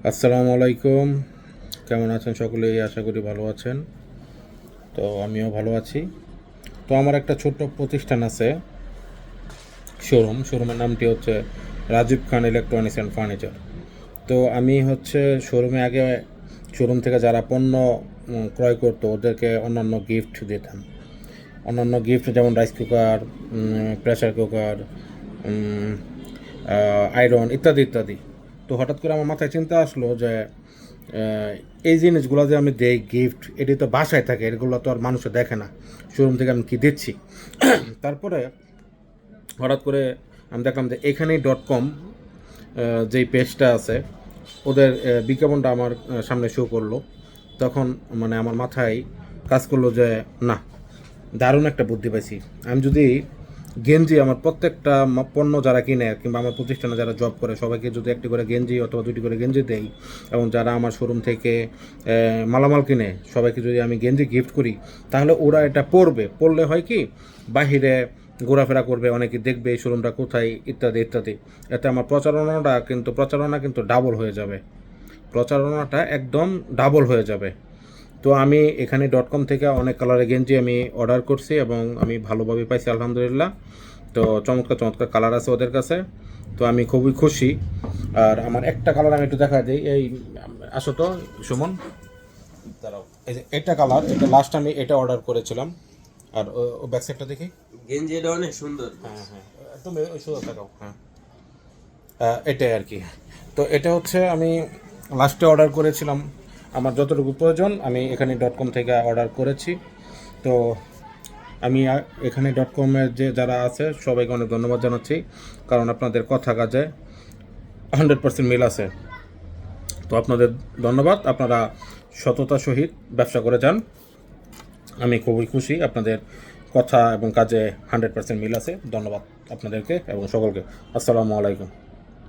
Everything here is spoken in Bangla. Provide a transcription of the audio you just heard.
আসসালামু আলাইকুম। কেমন আছেন সকলেই? আশা করি ভালো আছেন। তো আমিও ভালো আছি। তো আমার একটা ছোট্ট প্রতিষ্ঠান আছে, শোরুমের নামটি হচ্ছে রাজীব খান ইলেকট্রনিক্স অ্যান্ড ফার্নিচার। তো আমি হচ্ছে শোরুমে আগে শোরুম থেকে যারা পণ্য ক্রয় করতো ওদেরকে অন্যান্য গিফট দিতাম। অন্যান্য গিফট যেমন rice cooker, pressure cooker, iron ইত্যাদি ইত্যাদি। তো হঠাৎ করে আমার মাথায় চিন্তা আসলো যে এই জিনিসগুলো যে আমি দেই গিফট, এটি তো বাসায় থাকে, এগুলো তো আর মানুষে দেখে না, শোরুম থেকে আমি কি দিচ্ছি। তারপরে হঠাৎ করে আমি দেখলাম যে এখানেই .com যেই পেজটা আছে ওদের বিজ্ঞাপনটা আমার সামনে শো করলো। তখন মানে আমার মাথায় কাজ করলো যে না, দারুণ একটা বুদ্ধি পাইছি। আমি যদি গেঞ্জি আমার প্রত্যেকটা পণ্য যারা কিনে কিংবা আমার প্রতিষ্ঠানে যারা জব করে সবাইকে যদি একটি করে গেঞ্জি অথবা দুটি করে গেঞ্জি দেই, এবং যারা আমার শোরুম থেকে মালামাল কিনে সবাইকে যদি আমি গেঞ্জি গিফট করি, তাহলে ওরা এটা পরলে হয় কি, বাহিরে ঘোরাফেরা করবে, অনেকে দেখবে এই শোরুমটা কোথায় ইত্যাদি ইত্যাদি। এতে আমার প্রচারণা কিন্তু ডাবল হয়ে যাবে, প্রচারণাটা একদম ডাবল হয়ে যাবে। তো আমি এখানে .com থেকে অনেক কালারের গেঞ্জি আমি অর্ডার করছি এবং আমি ভালোভাবে পাইছি আলহামদুলিল্লাহ। তো চমৎকার চমৎকার কালার আছে ওদের কাছে, তো আমি খুবই খুশি। আর আমার একটা কালার আমি একটু দেখা দিই, এই আসো তো সুমন, দাঁড়াও, এই যে এটা কালার, এটা লাস্ট আমি এটা অর্ডার করেছিলাম। আর ও ব্যাক সাইডটা দেখি, গেঞ্জি এটা অনেক সুন্দর। হ্যাঁ হ্যাঁ, তুমি ওই সোজা তাকাও, হ্যাঁ এটাই আর কি। তো এটা হচ্ছে আমি লাস্টে অর্ডার করেছিলাম, আমার যতটুকু প্রয়োজন আমি এখানে .com থেকে অর্ডার করেছি। তো আমি এখানে .com-এর যে যারা আছে সবাইকে অনেক ধন্যবাদ জানাচ্ছি, কারণ আপনাদের কথা কাজে 100% মিল আছে। তো আপনাদের ধন্যবাদ, আপনারা সততার সহিত ব্যবসা করে যান। আমি খুবই খুশি, আপনাদের কথা এবং কাজে 100% মিল আছে। ধন্যবাদ আপনাদেরকে এবং সকলকে। আসসালামু আলাইকুম।